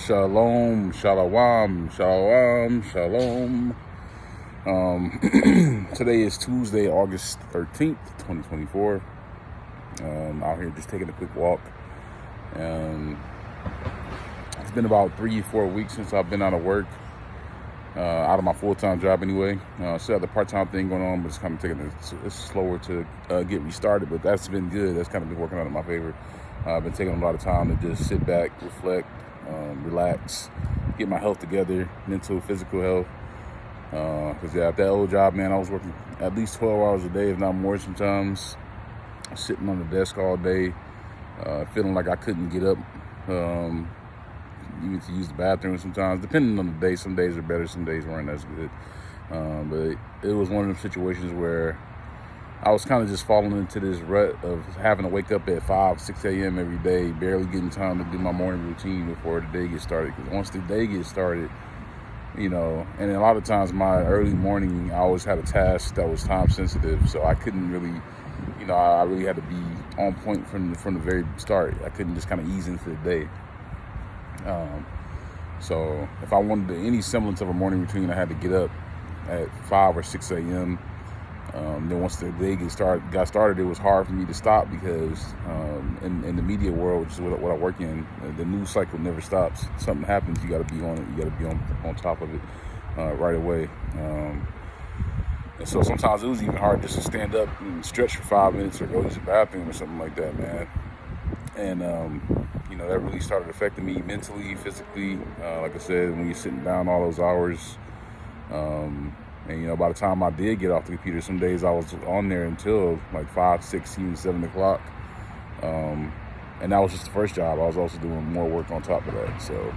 Shalom, shalom, shalom, shalom. Today is Tuesday, August 13th, 2024. Out here just taking a quick walk. It's been about 3-4 weeks since I've been out of work, out of my full-time job anyway. Still have the part-time thing going on, but it's kind of taking it's slower to get restarted, but that's been good. That's kind of been working out in my favor. I've been taking a lot of time to just sit back, reflect, relax, get my health together, mental, physical health. Because at that old job, man, I was working at least 12 hours a day, if not more sometimes. Sitting on the desk all day, feeling like I couldn't get up, even to use the bathroom sometimes, depending on the day. Some days are better, some days weren't as good. But it was one of those situations where I was kind of just falling into this rut of having to wake up at 5, 6 a.m. every day, barely getting time to do my morning routine before the day gets started. Because once the day gets started, and a lot of times my early morning, I always had a task that was time sensitive, so I couldn't really, I really had to be on point from the very start. I couldn't just kind of ease into the day. So if I wanted any semblance of a morning routine, I had to get up at 5 or 6 a.m. Then once the day got started, it was hard for me to stop because in the media world, which is what I work in, the news cycle never stops. Something happens, you got to be on it. You got to be on top of it right away. And so sometimes it was even hard just to stand up and stretch for 5 minutes or go use the bathroom or something like that, man. And that really started affecting me mentally, physically. Like I said, when you're sitting down all those hours. And by the time I did get off the computer, some days I was on there until like 5, 6, even 7 o'clock. And that was just the first job. I was also doing more work on top of that. So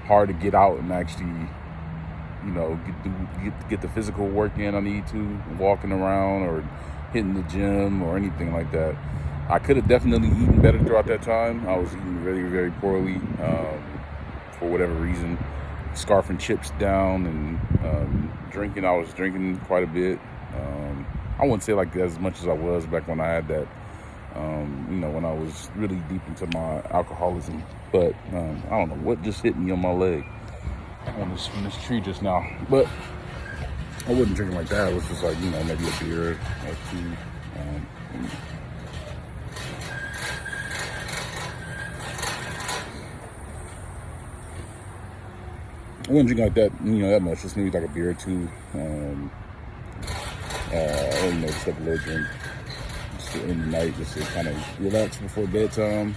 hard to get out and actually, get the physical work in I need to, walking around or hitting the gym or anything like that. I could have definitely eaten better throughout that time. I was eating very, very poorly for whatever reason. Scarfing chips down and drinking. I was drinking quite a bit. I wouldn't say like as much as I was back when I had that, when I was really deep into my alcoholism. But I don't know what just hit me on my leg from this tree just now. But I wasn't drinking like that. It was just like, maybe a beer or two. I wouldn't drink like that, that much. Just maybe like a beer or two. Just like a little drink. Just in the night, just to kind of relax before bedtime.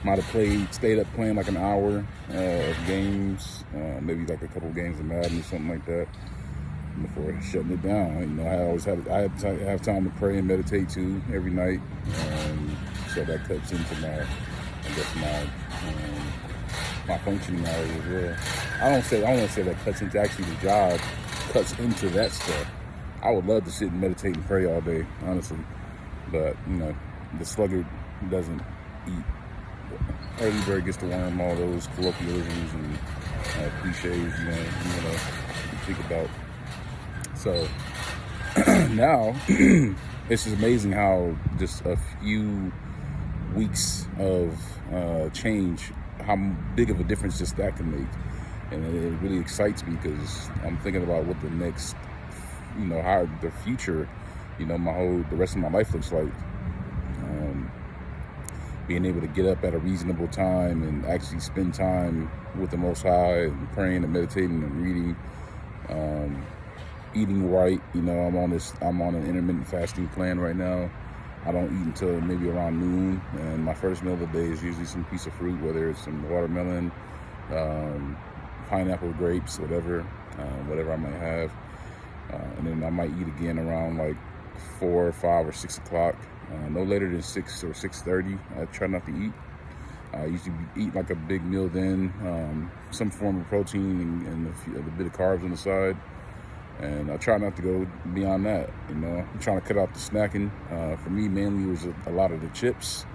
Might have stayed up playing like an hour of games, maybe like a couple of games of Madden or something like that before shutting it down. I had to have time to pray and meditate too every night. So that cuts into my functioning hours as well. I don't want to say that cuts into actually the job, cuts into that stuff. I would love to sit and meditate and pray all day, honestly. But, the sluggard doesn't eat. The early bird gets to worm, all those colloquialisms and cliches, you think about. So now it's just amazing how just a few weeks of change, how big of a difference just that can make. And it really excites me because I'm thinking about what the next, how the future, the rest of my life looks like. Being able to get up at a reasonable time and actually spend time with the Most High and praying and meditating and reading, eating right. I'm on an intermittent fasting plan right now. I don't eat until maybe around noon, and my first meal of the day is usually some piece of fruit, whether it's some watermelon, pineapple, grapes, whatever I might have. And then I might eat again around like 4, 5, or 6 o'clock. No later than 6 or 6:30. I try not to eat. I usually eat like a big meal then, some form of protein and a bit of carbs on the side. And I try not to go beyond that, I'm trying to cut out the snacking. For me, mainly, it was a lot of the chips.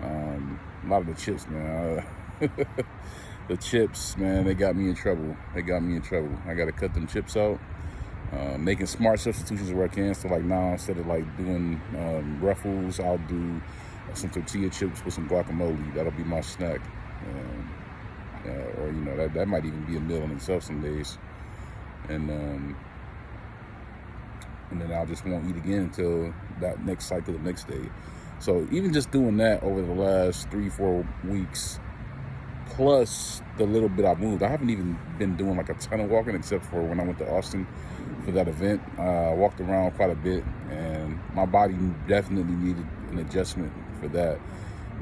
Man. The chips, man, they got me in trouble. I got to cut them chips out. Making smart substitutions where I can. So like now, instead of like doing Ruffles, I'll do some tortilla chips with some guacamole. That'll be my snack. Or that might even be a meal in itself some days. And then I just won't eat again until that next cycle the next day. So even just doing that over the last 3-4 weeks, plus the little bit I moved, I haven't even been doing like a ton of walking except for when I went to Austin for that event. I walked around quite a bit, and my body definitely needed an adjustment for that.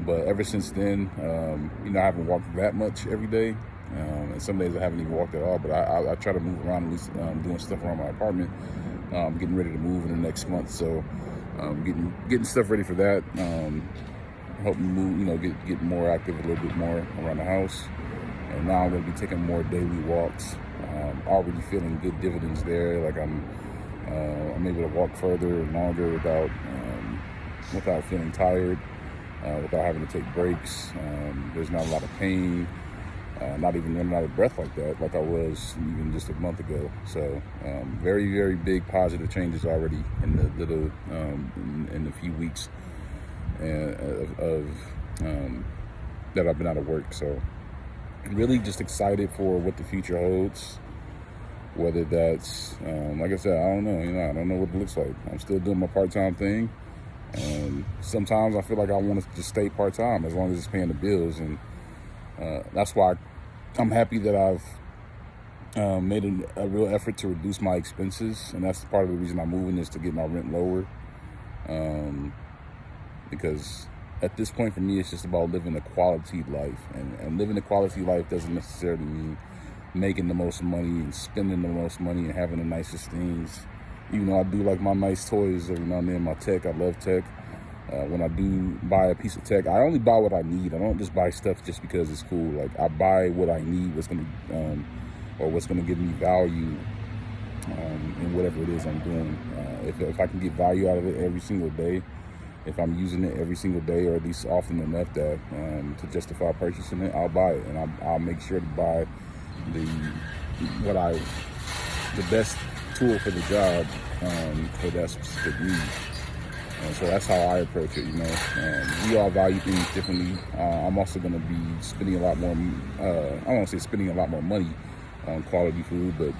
But ever since then, I haven't walked that much every day. And some days I haven't even walked at all, but I try to move around, at least doing stuff around my apartment. Getting ready to move in the next month, so getting stuff ready for that. Help me move, get more active a little bit more around the house. And now I'm going to be taking more daily walks. Already feeling good dividends there. Like I'm able to walk further and longer without feeling tired, without having to take breaks. There's not a lot of pain. Not even running out of breath like that, like I was even just a month ago. So very, very big positive changes already in the little in the few weeks of that I've been out of work. So really just excited for what the future holds. Whether that's like I said, I don't know. I don't know what it looks like. I'm still doing my part-time thing, and sometimes I feel like I want to just stay part-time as long as it's paying the bills. And that's why I'm happy that I've made a real effort to reduce my expenses, and that's part of the reason I'm moving, is to get my rent lower. Because at this point for me, it's just about living a quality life, and living a quality life doesn't necessarily mean making the most money and spending the most money and having the nicest things. Even though I do like my nice toys every now and then, my tech, I love tech. When I do buy a piece of tech, I only buy what I need. I don't just buy stuff just because it's cool. Like, I buy what I need, what's gonna give me value in whatever it is I'm doing. If I can get value out of it every single day, if I'm using it every single day, or at least often enough that to justify purchasing it, I'll buy it, and I'll make sure to buy the best tool for the job for that specific need. So that's how I approach it. We all value things differently. I'm also going to be spending a lot more. I don't want to say spending a lot more money on quality food, but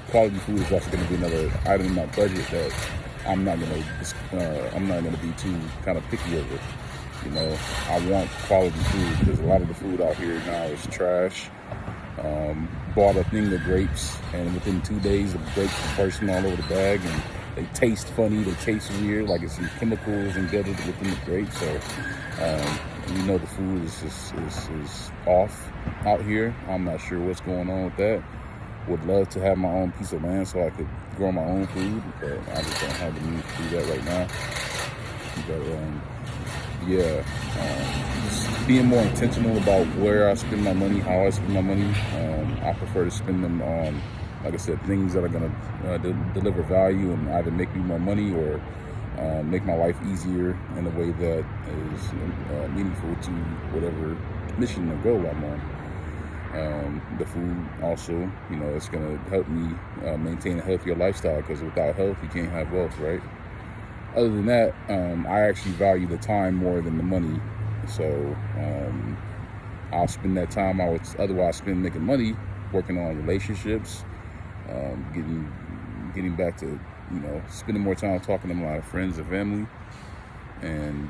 quality food is also going to be another item in my budget that I'm not going to be too kind of picky over. I want quality food, because a lot of the food out here now is trash. Bought a thing of grapes, and within 2 days the grapes are bursting all over the bag, and they taste funny, they taste weird, like it's some chemicals embedded within the grapes. So the food is off out here. I'm not sure what's going on with that. Would love to have my own piece of land so I could grow my own food, but I just don't have the means to do that right now. But just being more intentional about where I spend my money, how I spend my money. I prefer to spend them on, like I said, things that are going to deliver value and either make me more money or make my life easier in a way that is meaningful to whatever mission or goal I'm on. The food also, it's going to help me maintain a healthier lifestyle, because without health, you can't have wealth, right? Other than that, I actually value the time more than the money. So I'll spend that time I would otherwise spend making money working on relationships, getting back to, spending more time talking to my friends and family, and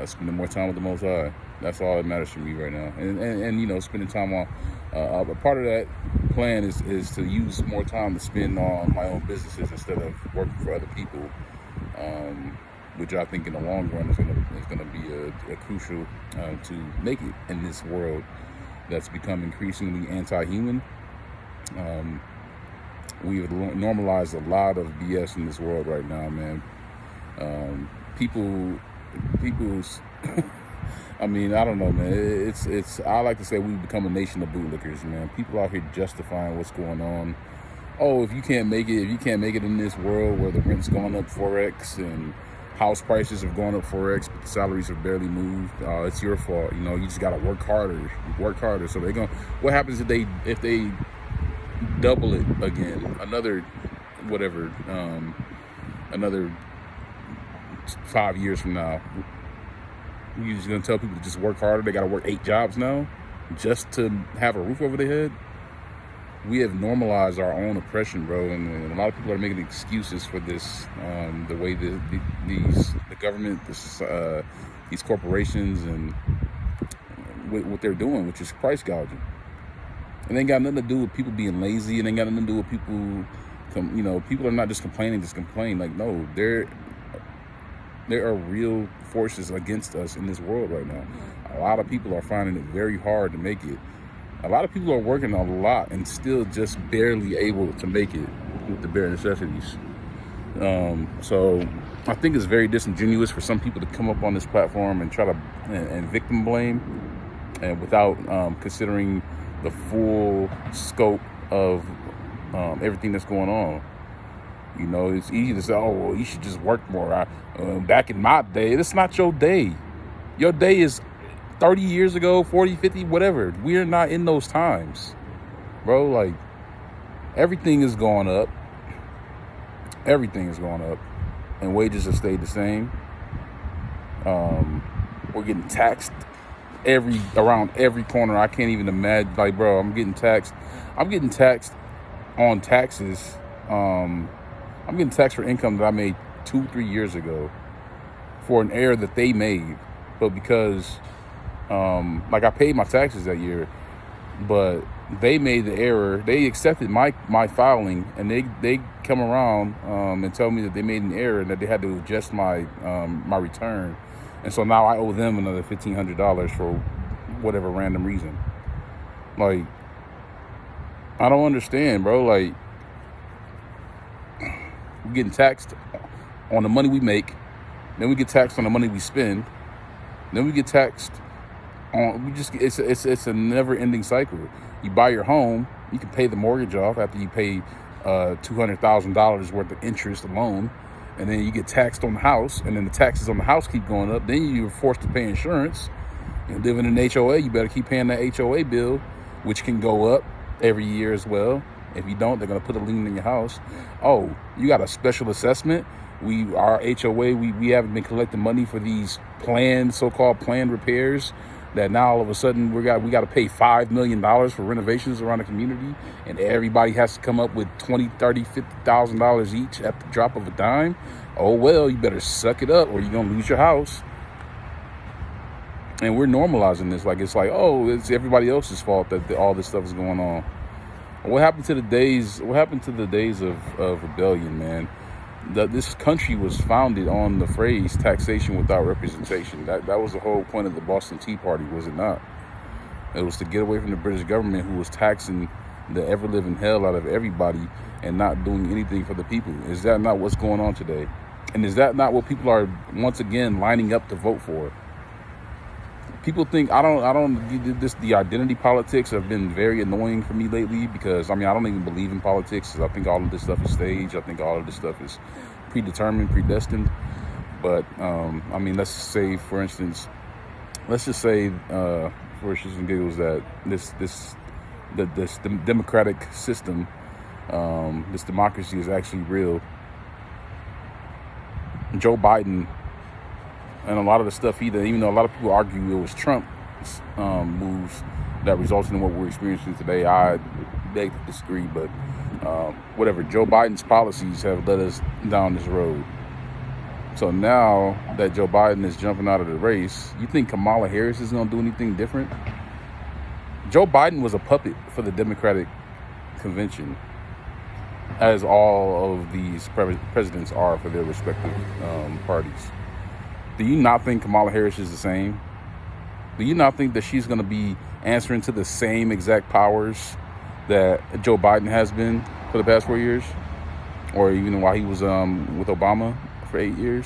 spending more time with the Most High. That's all that matters to me right now. And spending time on, a part of that plan is to use more time to spend on my own businesses instead of working for other people, which I think in the long run is gonna be a crucial to make it in this world that's become increasingly anti-human. We've normalized a lot of BS in this world right now, man. People's I mean, I don't know, man. I like to say we've become a nation of bootlickers, man. People out here justifying what's going on. Oh, if you can't make it in this world where the rent's going up 4x and house prices have gone up 4x, but the salaries have barely moved, it's your fault. You just gotta work harder. So what happens if they double it again? Another 5 years from now, You just gonna tell people to just work harder? They gotta work 8 jobs now just to have a roof over their head? We have normalized our own oppression, bro, and a lot of people are making excuses for this. The way the government, these corporations, and what they're doing, which is price gouging. It ain't got nothing to do with people being lazy. It ain't got nothing to do with people. People are not just complaining, just complain. Like, no, there are real forces against us in this world right now. A lot of people are finding it very hard to make it. A lot of people are working a lot and still just barely able to make it with the bare necessities. So I think it's very disingenuous for some people to come up on this platform and try to and victim blame, and without considering the full scope of everything that's going on. It's easy to say, oh, well, you should just work more. Back in my day, that's not your day. Your day is 30 years ago, 40, 50, whatever. We're not in those times, bro. Like, everything is going up. Everything is going up. And wages have stayed the same. We're getting taxed around every corner. I can't even imagine. Like, bro, I'm getting taxed on taxes. I'm getting taxed for income that I made 2-3 years ago for an error that they made. But because I paid my taxes that year, but they made the error. They accepted my filing, and they come around and tell me that they made an error and that they had to adjust my return. And so now I owe them another $1,500 for whatever random reason. Like, I don't understand, bro. Like, we're getting taxed on the money we make, then we get taxed on the money we spend, then we get taxed on. It's a never-ending cycle. You buy your home, you can pay the mortgage off after you pay $200,000 worth of interest alone. And then you get taxed on the house, and then the taxes on the house keep going up. Then you're forced to pay insurance. And living in an HOA, you better keep paying that HOA bill, which can go up every year as well. If you don't, they're going to put a lien in your house. Oh, you got a special assessment. Our HOA, we haven't been collecting money for these so-called planned repairs, that now all of a sudden we got to pay $5 million for renovations around the community, and everybody has to come up with $20,000, $30,000, $50,000 each at the drop of a dime. Oh, well, you better suck it up or you're going to lose your house. And we're normalizing this like it's everybody else's fault that all this stuff is going on. What happened to the days of rebellion, man? This country was founded on the phrase taxation without representation. That was the whole point of the Boston Tea Party, was it not? It was to get away from the British government, who was taxing the ever-living hell out of everybody and not doing anything for the people. Is that not what's going on today? And is that not what people are once again lining up to vote for? People think the identity politics have been very annoying for me lately, because I don't even believe in politics. I think all of this stuff is staged. I think all of this stuff is predetermined, predestined. But let's just say, for instance, for shits and giggles, that this democratic system, this democracy is actually real. Joe Biden, and a lot of the stuff even though a lot of people argue it was Trump's moves that resulted in what we're experiencing today, I beg to disagree. But whatever, Joe Biden's policies have led us down this road. So now that Joe Biden is jumping out of the race, you think Kamala Harris is going to do anything different? Joe Biden was a puppet for the Democratic convention, as all of these presidents are for their respective parties. Do you not think Kamala Harris is the same? Do you not think that she's going to be answering to the same exact powers that Joe Biden has been for the past 4 years? Or even while he was with Obama for 8 years?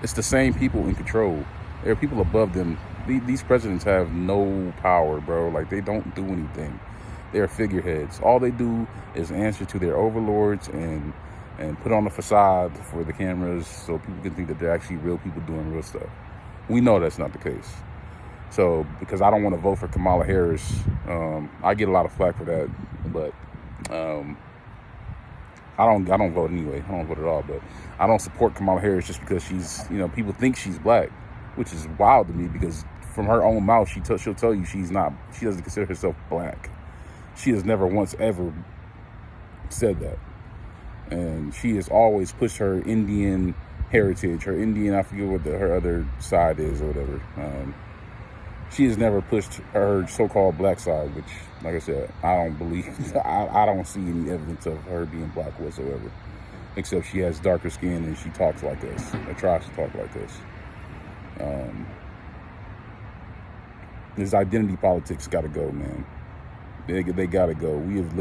It's the same people in control. There are people above them. These presidents have no power, bro. Like, they don't do anything. They're figureheads. All they do is answer to their overlords and put on a facade for the cameras so people can think that they're actually real people doing real stuff. We know that's not the case. So, because I don't want to vote for Kamala Harris, I get a lot of flack for that, but I don't vote anyway. I don't vote at all, but I don't support Kamala Harris just because she's, people think she's black. which is wild to me because from her own mouth, she'll tell you she doesn't consider herself black. She has never once ever said that. And she has always pushed her Indian heritage, her Indian, I forget what her other side is or whatever. She has never pushed her so-called black side, which, like I said, I don't believe, I don't see any evidence of her being black whatsoever, except she has darker skin and she talks like us, or tries to talk like us. This identity politics got to go, man. They got to go. We have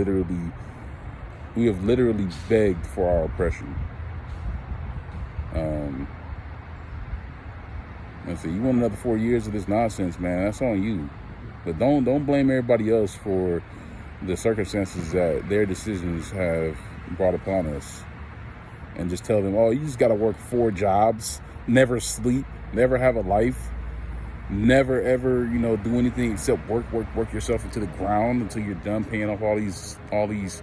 literally begged for our oppression. Let's see. You want another 4 years of this nonsense, man? That's on you. But don't blame everybody else for the circumstances that their decisions have brought upon us, and just tell them, oh, you just got to work 4 jobs, never sleep, never have a life, never ever, do anything except work yourself into the ground until you're done paying off all these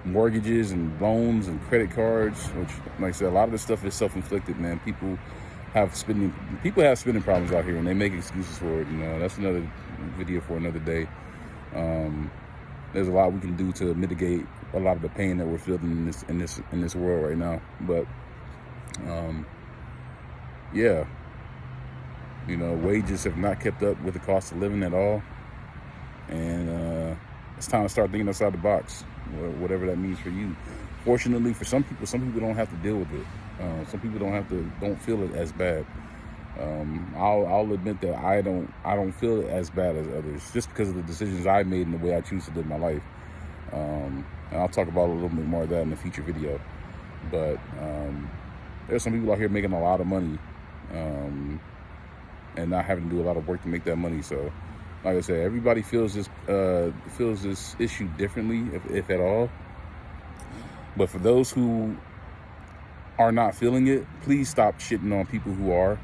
mortgages and loans and credit cards. Which, like I said, a lot of this stuff is self-inflicted, man. People have spending problems out here, and they make excuses for it. That's another video for another day. There's a lot we can do to mitigate a lot of the pain that we're feeling in this world right now. But yeah, wages have not kept up with the cost of living at all, and it's time to start thinking outside the box, whatever that means for you. Fortunately, for some people don't have to deal with it. Some people don't feel it as bad. I'll admit that I don't feel it as bad as others, just because of the decisions I made and the way I choose to live my life. And I'll talk about a little bit more of that in a future video. But there's some people out here making a lot of money, and not having to do a lot of work to make that money. So, like I said, everybody feels this issue differently, if at all. But for those who are not feeling it, please stop shitting on people who are.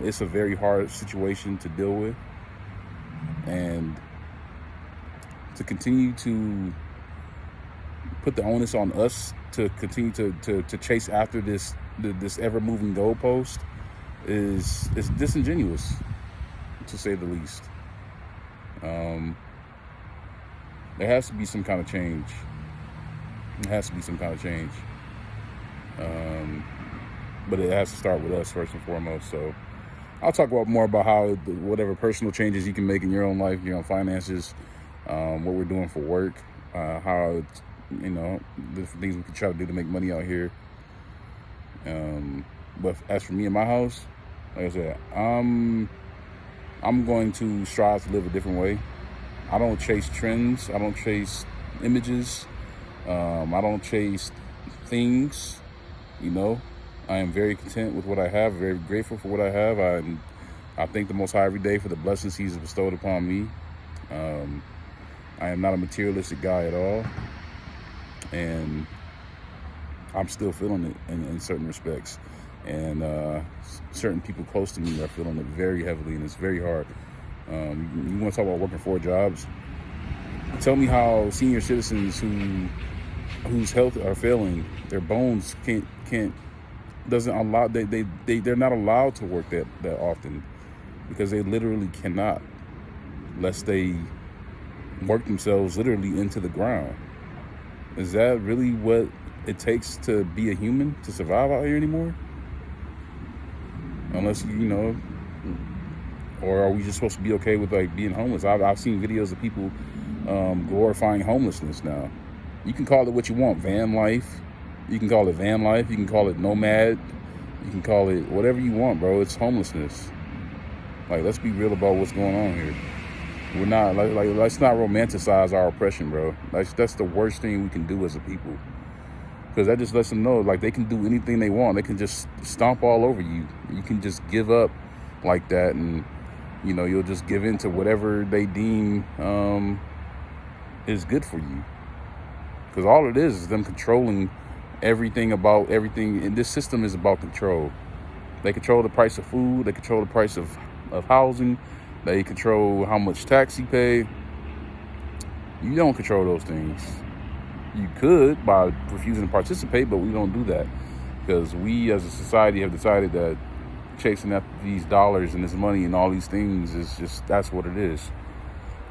It's a very hard situation to deal with, and to continue to put the onus on us to continue to chase after this ever-moving goalpost is disingenuous, to say the least. There has to be some kind of change. But it has to start with us first and foremost. So I'll talk more about how whatever personal changes you can make in your own life, your own finances, what we're doing for work, how the different things we can try to do to make money out here. But as for me and my house, like I said, I'm going to strive to live a different way. I don't chase trends. I don't chase images. I don't chase things. I am very content with what I have, very grateful for what I have. I thank the Most High every day for the blessings He's bestowed upon me. I am not a materialistic guy at all, and I'm still feeling it in certain respects. And certain people close to me are feeling it very heavily, and it's very hard. You want to talk about working 4 jobs? Tell me how senior citizens whose health are failing, their bones doesn't allow, they're not allowed to work that often, because they literally cannot, unless they work themselves literally into the ground. Is that really what it takes to be a human, to survive out here anymore? Unless or are we just supposed to be okay with being homeless? I've seen videos of people glorifying homelessness now. You can call it what you want, van life. You can call it van life. You can call it nomad. You can call it whatever you want, bro. It's homelessness. Let's be real about what's going on here. We're not let's not romanticize our oppression, bro. That's the worst thing we can do as a people, because that just lets them know they can do anything they want. They can just stomp all over you. You can just give up like that, and you'll just give in to whatever they deem is good for you. Because all it is them controlling everything about everything. And this system is about control. They control the price of food. They control the price of housing. They control how much tax you pay. You don't control those things. You could by refusing to participate, but we don't do that, because we as a society have decided that chasing after these dollars and this money and all these things is just, that's what it is.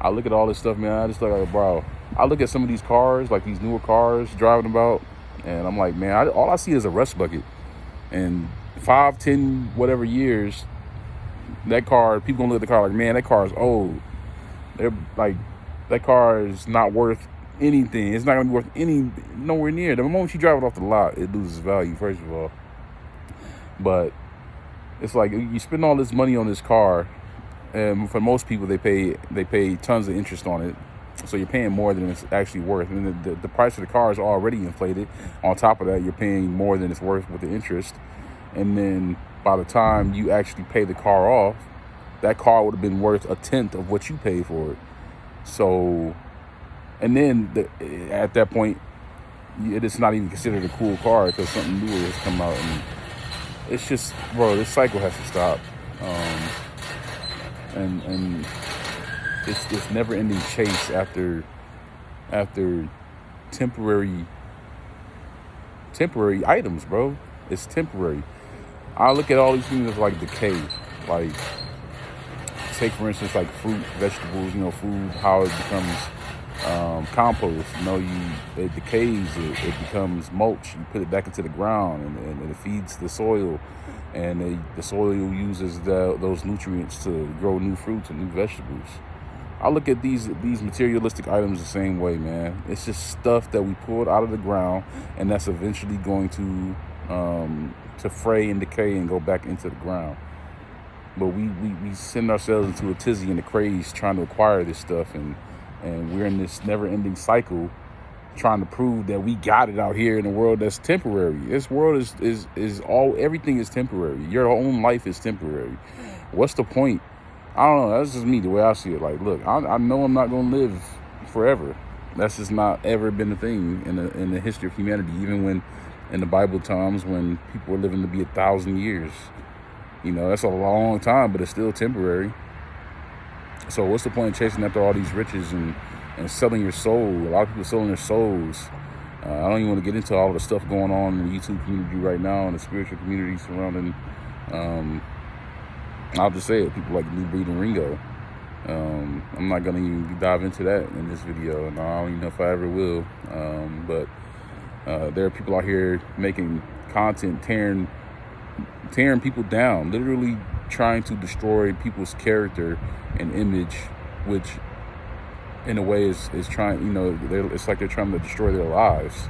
I look at all this stuff, man. I just like, bro, I look at some of these cars, like these newer cars driving about, and I'm like, man, all I see is a rust bucket. And 5, 10, whatever years, that car, people gonna look at the car like, man, that car is old. They're like, that car is not worth anything. It's not gonna be worth nowhere near. The moment you drive it off the lot, it loses value, first of all. But it's like you spend all this money on this car, and for most people, they pay tons of interest on it. So you're paying more than it's actually worth. And the price of the car is already inflated. On top of that, you're paying more than it's worth with the interest. And then by the time you actually pay the car off, that car would have been worth 1/10 of what you paid for it. So, and then at that point, it's not even considered a cool car because something newer has come out. And it's just, bro, this cycle has to stop. And it's this never-ending chase after temporary items, bro. It's temporary. I look at all these things as like decay. Like, take for instance, like fruit, vegetables, food, how it becomes compost. It decays, it becomes mulch. You put it back into the ground, and it feeds the soil, and the soil uses those nutrients to grow new fruits and new vegetables. I look at these materialistic items the same way, man. It's just stuff that we pulled out of the ground, and that's eventually going to fray and decay and go back into the ground. But we send ourselves into a tizzy and a craze trying to acquire this stuff, and we're in this never-ending cycle trying to prove that we got it out here in a world that's temporary. This world everything is temporary. Your own life is temporary. What's the point? I don't know. That's just me, the way I see it. Like, look, I know I'm not going to live forever. That's just not ever been a thing in the history of humanity. Even when in the Bible times when people were living to be 1,000 years, that's a long time, but it's still temporary. So what's the point of chasing after all these riches and selling your soul? A lot of people selling their souls. I don't even want to get into all the stuff going on in the YouTube community right now and the spiritual community surrounding. I'll just say it, people like New Breed and Ringo. I'm not going to even dive into that in this video, and I don't even know if I ever will. But there are people out here making content, tearing people down, literally trying to destroy people's character and image, which in a way is trying, it's like they're trying to destroy their lives.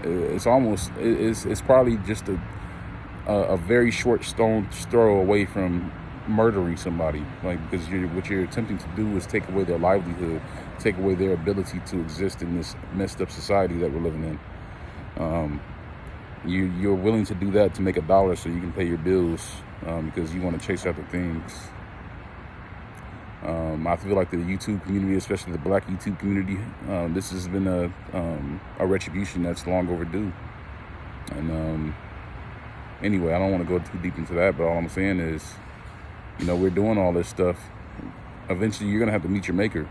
It's probably just a very short stone's throw away from murdering somebody, like, because what you're attempting to do is take away their livelihood, take away their ability to exist in this messed up society that we're living in. You're willing to do that to make $1 so you can pay your bills, because you want to chase after things. I feel like the YouTube community, especially the Black YouTube community, this has been a retribution that's long overdue. And anyway, I don't want to go too deep into that, but all I'm saying is, we're doing all this stuff. Eventually, you're gonna have to meet your maker.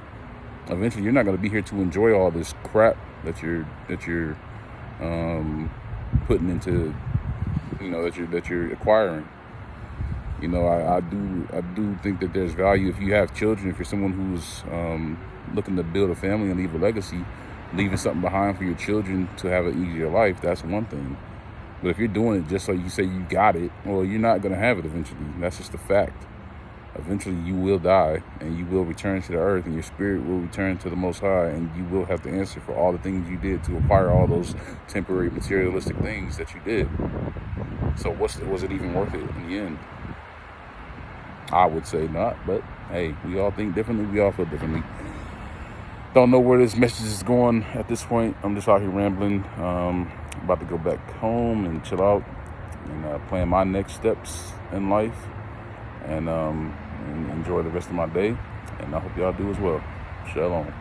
Eventually, you're not gonna be here to enjoy all this crap that you're putting into, that you're acquiring. I do think that there's value if you have children. If you're someone who's looking to build a family and leave a legacy, leaving something behind for your children to have an easier life, that's one thing. But if you're doing it just so you say you got it, well, you're not going to have it eventually. That's just a fact. Eventually, you will die, and you will return to the earth, and your spirit will return to the Most High, and you will have to answer for all the things you did to acquire all those temporary materialistic things that you did. So was it even worth it in the end? I would say not, but hey, we all think differently. We all feel differently. Don't know where this message is going at this point. I'm just out here rambling. About to go back home and chill out and plan my next steps in life, and enjoy the rest of my day. And I hope y'all do as well. Shalom.